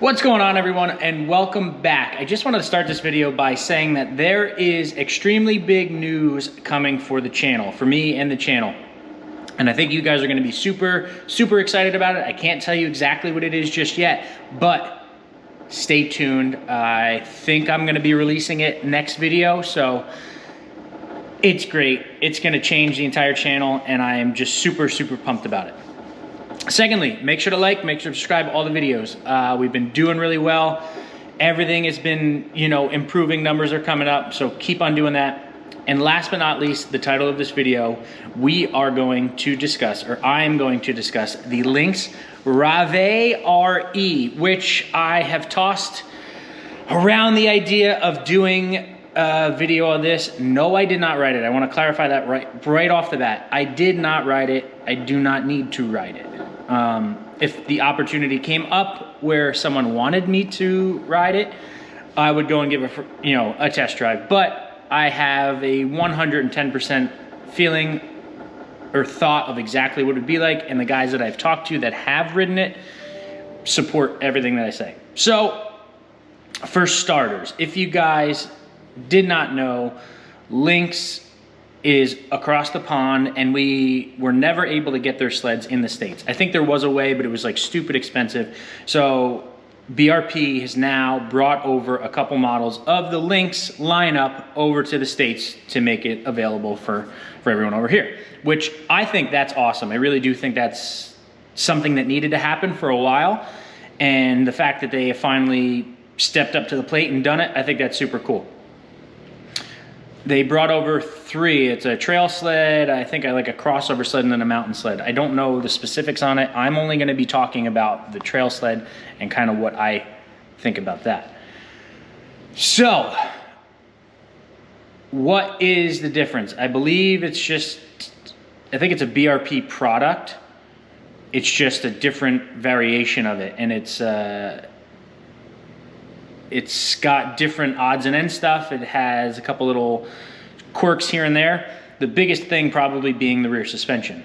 What's going on, everyone, and welcome back. I just wanted to start this video by saying that there is extremely big news coming for the channel, for me and the channel. And I think you guys are gonna be super excited about it. I can't tell you exactly what it is just yet, but stay tuned. I think I'm gonna be releasing it next video, so it's great. It's gonna change the entire channel, and I am just super pumped about it. Secondly, make sure to like, make sure to subscribe to all the videos. We've been doing really well. Everything has been, improving. Numbers are coming up, so keep on doing that. And last but not least, the title of this video, we are going to discuss, or I am going to discuss, the Lynx Rave RE, which I have tossed around the idea of doing a video on this. No, I did not write it. I want to clarify that right off the bat. I did not write it. I do not need to write it. If the opportunity came up where someone wanted me to ride it, I would go and give a test drive. But I have a 110% feeling or thought of exactly what it would be like, and the guys that I've talked to that have ridden it support everything that I say. So, for starters, if you guys did not know, Lynx is across the pond, and we were never able to get their sleds in the States. I think there was a way, but it was like stupid expensive. So BRP has now brought over a couple models of the Lynx lineup over to the States to make it available for everyone over here, which I think that's awesome. I really do think that's something that needed to happen for a while. And the fact that they have finally stepped up to the plate and done it, I think that's super cool. They brought over three. It's a trail sled, I think I like a crossover sled, and then a mountain sled. I don't know the specifics on it. I'm only gonna be talking about the trail sled and kind of what I think about that. So, what is the difference? I believe I think it's a BRP product. It's just a different variation of it, and it's got different odds and ends stuff. It has a couple little quirks here and there. The biggest thing probably being the rear suspension.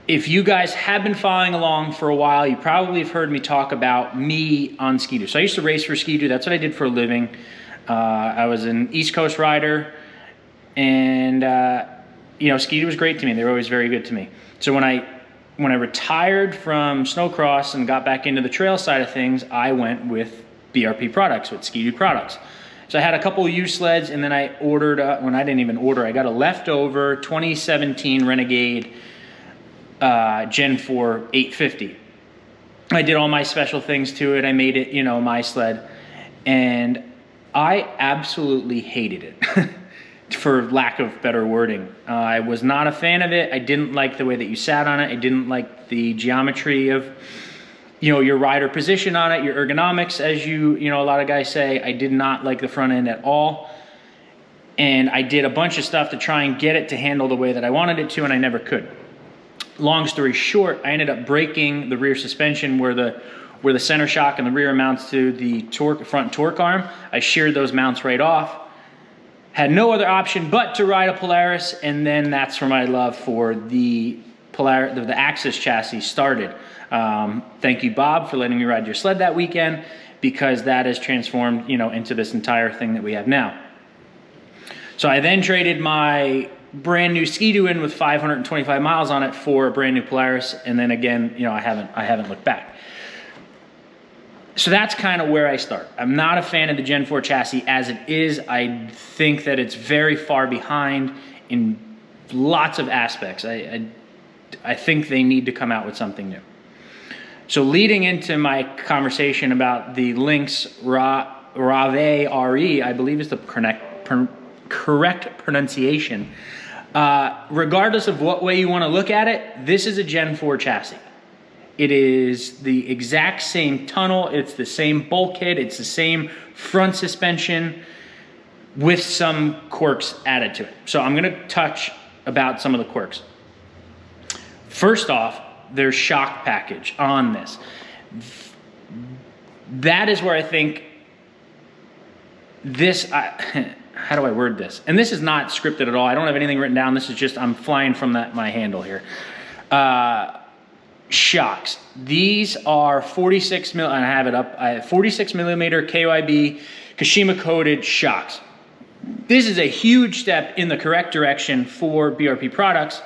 If you guys have been following along for a while, you probably have heard me talk about me on Ski-Doo. So I used to race for Ski-Doo. That's what I did for a living. I was an East Coast rider, and Ski-Doo was great to me. They were always very good to me. So when I retired from snowcross and got back into the trail side of things, I went with BRP products, with Ski-Doo products. So I had a couple of used sleds, and then I ordered, when I didn't even order, I got a leftover 2017 Renegade Gen 4 850. I did all my special things to it. I made it, my sled, and I absolutely hated it. For lack of better wording. I was not a fan of it. I didn't like the way that you sat on it. I didn't like the geometry of, your rider position on it, your ergonomics, as a lot of guys say. I did not like the front end at all. And I did a bunch of stuff to try and get it to handle the way that I wanted it to, and I never could. Long story short, I ended up breaking the rear suspension where the center shock and the rear mounts to the front torque arm. I sheared those mounts right off. Had no other option but to ride a Polaris, and then that's where my love for the Axis chassis started. Thank you, Bob, for letting me ride your sled that weekend, because that has transformed, into this entire thing that we have now. So I then traded my brand new Ski-Doo in with 525 miles on it for a brand new Polaris, and then again, I haven't looked back. So that's kind of where I start. I'm not a fan of the Gen 4 chassis as it is. I think that it's very far behind in lots of aspects. I think they need to come out with something new. So leading into my conversation about the Lynx Rave RE, I believe is the correct pronunciation. Regardless of what way you want to look at it, this is a Gen 4 chassis. It is the exact same tunnel, it's the same bulkhead, it's the same front suspension with some quirks added to it. So I'm gonna touch about some of the quirks. First off, there's shock package on this. That is where I think this, how do I word this? And this is not scripted at all. I don't have anything written down. This is just, I'm flying from my handle here. shocks. These are 46 mil, and I have it up, 46 millimeter KYB Kashima coated shocks. This is a huge step in the correct direction for BRP products,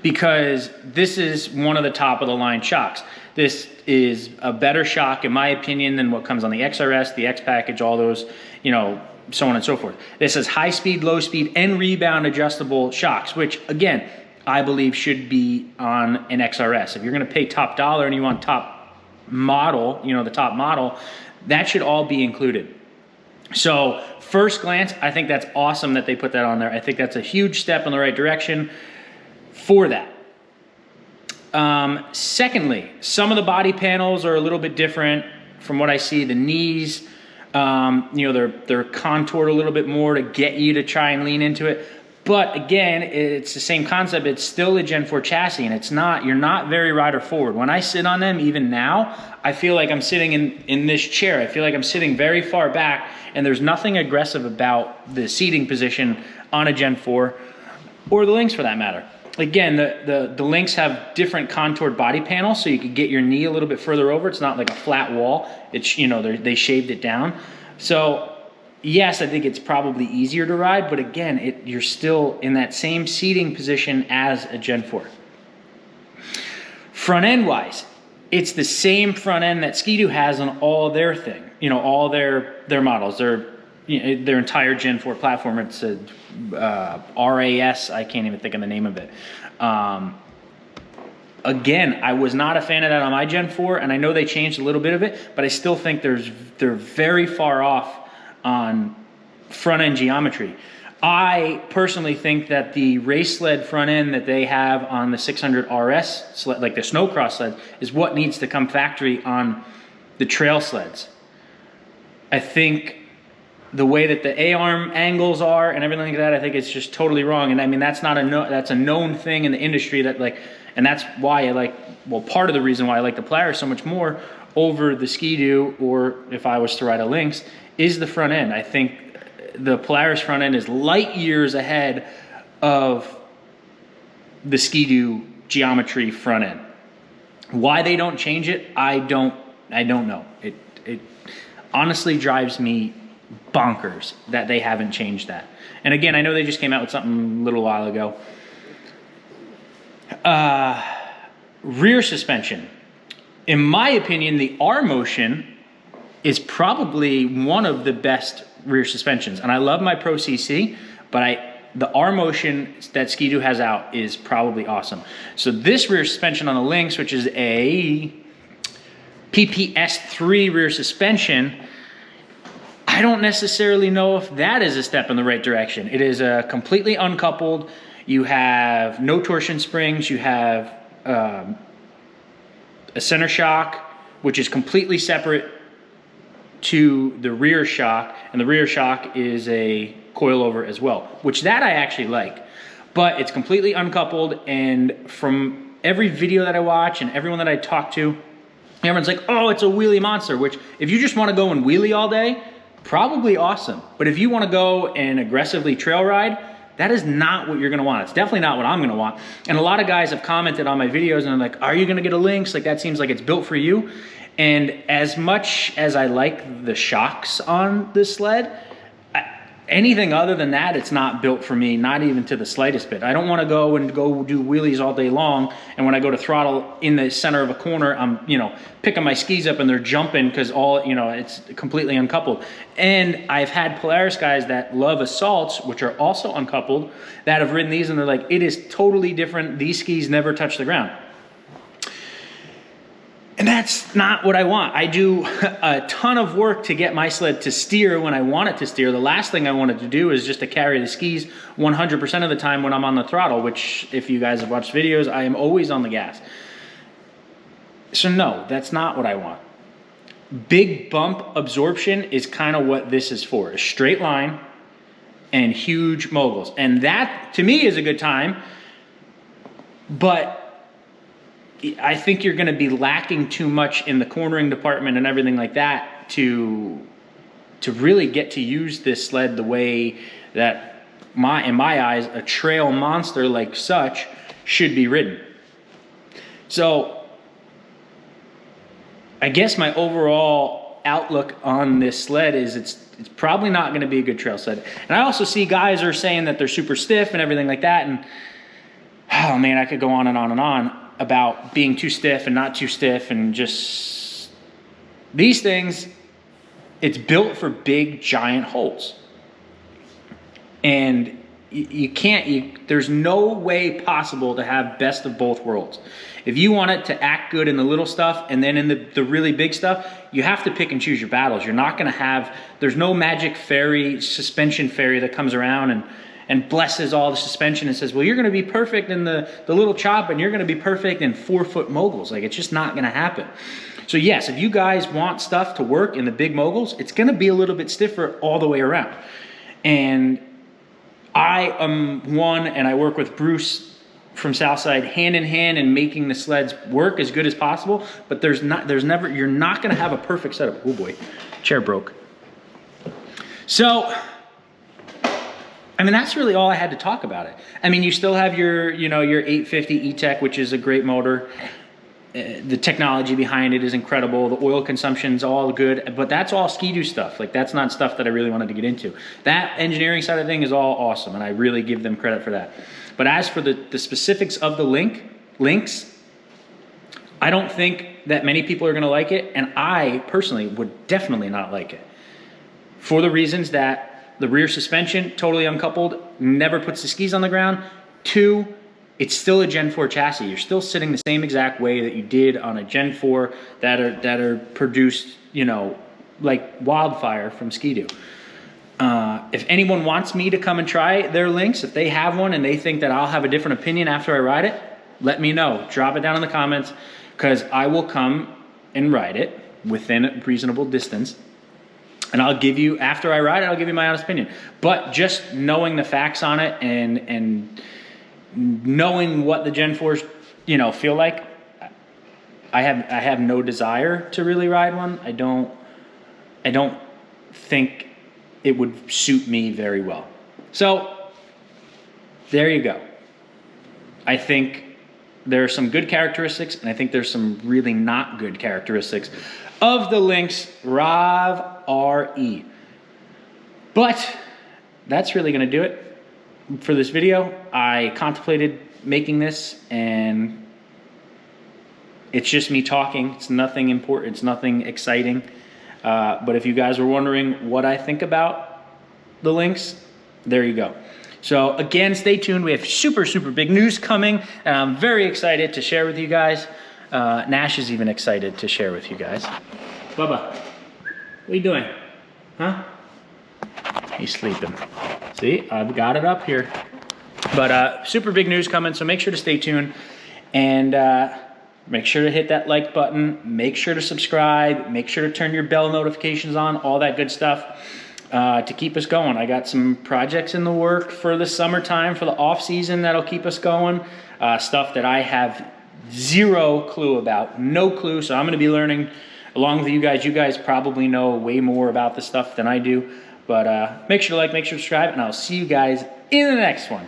because this is one of the top of the line shocks. This is a better shock, in my opinion, than what comes on the XRS, the X package, all those, you know, so on and so forth. This is high speed, low speed, and rebound adjustable shocks, which again, I believe should be on an XRS. If you're gonna pay top dollar and you want top model, you know, the top model, that should all be included. So first glance, I think that's awesome that they put that on there. I think that's a huge step in the right direction for that. Secondly, some of the body panels are a little bit different from what I see. The knees, you know, they're contoured a little bit more to get you to try and lean into it. But again, it's the same concept. It's still a Gen 4 chassis, and it's not, you're not very rider forward. When I sit on them, even now, I feel like I'm sitting in this chair. I feel like I'm sitting very far back, and there's nothing aggressive about the seating position on a Gen 4, or the Lynx for that matter. Again, the Lynx have different contoured body panels, so you can get your knee a little bit further over. It's not like a flat wall. It's, you know, they shaved it down. So yes, I think it's probably easier to ride, but again, you're still in that same seating position as a Gen 4. Front end wise, it's the same front end that Ski-Doo has on all their thing, you know, all their models. Their entire Gen 4 platform. It's a RAS, I can't even think of the name of it. Again, I was not a fan of that on my Gen 4, and I know they changed a little bit of it, but I still think they're very far off on front end geometry. I personally think that the race sled front end that they have on the 600 RS sled, like the snowcross sled, is what needs to come factory on the trail sleds. I think the way that the A-arm angles are and everything like that, I think it's just totally wrong. And I mean, that's a known thing in the industry, that like, and that's why I like, well, part of the reason why I like the Polaris so much more over the Ski-Doo, or if I was to ride a Lynx, is the front end. I think the Polaris front end is light years ahead of the Ski-Doo geometry front end. Why they don't change it, I don't know. It honestly drives me bonkers that they haven't changed that. And again, I know they just came out with something a little while ago. Rear suspension. In my opinion, the R-Motion is probably one of the best rear suspensions. And I love my Pro CC, but the R-Motion that Ski-Doo has out is probably awesome. So this rear suspension on the Lynx, which is a PPS3 rear suspension, I don't necessarily know if that is a step in the right direction. It is completely uncoupled. You have no torsion springs. You have a center shock, which is completely separate to the rear shock, and the rear shock is a coilover as well, which that I actually like. But it's completely uncoupled, and from every video that I watch and everyone that I talk to, everyone's like, oh, it's a wheelie monster, which if you just want to go and wheelie all day, probably awesome. But if you want to go and aggressively trail ride, that is not what you're going to want. It's definitely not what I'm going to want. And a lot of guys have commented on my videos and they're like, are you going to get a Lynx? Like, that seems like it's built for you. And as much as I like the shocks on this sled, anything other than that, it's not built for me, not even to the slightest bit. I don't want to go do wheelies all day long, and when I go to throttle in the center of a corner, I'm, you know, picking my skis up and they're jumping because all, you know, it's completely uncoupled. And I've had Polaris guys that love Assaults, which are also uncoupled, that have ridden these and they're like, it is totally different. These skis never touch the ground. And that's not what I want. I do a ton of work to get my sled to steer when I want it to steer. The last thing I wanted to do is just to carry the skis 100% of the time when I'm on the throttle, which if you guys have watched videos, I am always on the gas. So no, that's not what I want. Big bump absorption is kind of what this is for, a straight line and huge moguls. And that, to me, is a good time, but I think you're going to be lacking too much in the cornering department and everything like that to really get to use this sled the way that, in my eyes, a trail monster like such should be ridden. So I guess my overall outlook on this sled is it's probably not going to be a good trail sled. And I also see guys are saying that they're super stiff and everything like that. And oh man, I could go on and on and on about being too stiff and not too stiff, and just these things. It's built for big giant holes. And you can't, there's no way possible to have best of both worlds. If you want it to act good in the little stuff and then in the really big stuff, you have to pick and choose your battles. You're not gonna have, there's no magic fairy, suspension fairy that comes around and blesses all the suspension and says, well, you're gonna be perfect in the little chop and you're gonna be perfect in 4-foot moguls. Like, it's just not gonna happen. So yes, if you guys want stuff to work in the big moguls, it's gonna be a little bit stiffer all the way around. And I am one, and I work with Bruce from Southside hand in hand in making the sleds work as good as possible, but you're not gonna have a perfect setup. Oh boy, chair broke. So, I mean, that's really all I had to talk about it. I mean, you still have your 850 E-Tech, which is a great motor. The technology behind it is incredible. The oil consumption's all good, but that's all Ski-Doo stuff. Like, that's not stuff that I really wanted to get into. That engineering side of thing is all awesome, and I really give them credit for that. But as for the specifics of the Lynx, I don't think that many people are gonna like it, and I personally would definitely not like it. For the reasons that the rear suspension, totally uncoupled, never puts the skis on the ground. 2, it's still a Gen 4 chassis. You're still sitting the same exact way that you did on a Gen 4 that are produced, like wildfire from Ski-Doo. If anyone wants me to come and try their Lynx, if they have one and they think that I'll have a different opinion after I ride it, let me know. Drop it down in the comments, because I will come and ride it within a reasonable distance. And I'll give you, after I ride it, I'll give you my honest opinion. But just knowing the facts on it and knowing what the Gen 4s, feel like, I have no desire to really ride one. I don't think it would suit me very well. So there you go. I think there are some good characteristics, and I think there's some really not good characteristics of the Lynx Rave RE. But that's really gonna do it for this video. I contemplated making this, and it's just me talking. It's nothing important, it's nothing exciting. But if you guys were wondering what I think about the Lynx, there you go. So again, stay tuned. We have super, super big news coming, and I'm very excited to share with you guys. Nash is even excited to share with you guys. Bubba, what are you doing? Huh? He's sleeping. See, I've got it up here. But super big news coming, so make sure to stay tuned. And make sure to hit that like button. Make sure to subscribe. Make sure to turn your bell notifications on, all that good stuff to keep us going. I got some projects in the work for the summertime, for the off season, that'll keep us going. Stuff that I have zero clue about, no clue. So I'm gonna be learning along with you guys. You guys probably know way more about this stuff than I do. But make sure to like, make sure to subscribe, and I'll see you guys in the next one.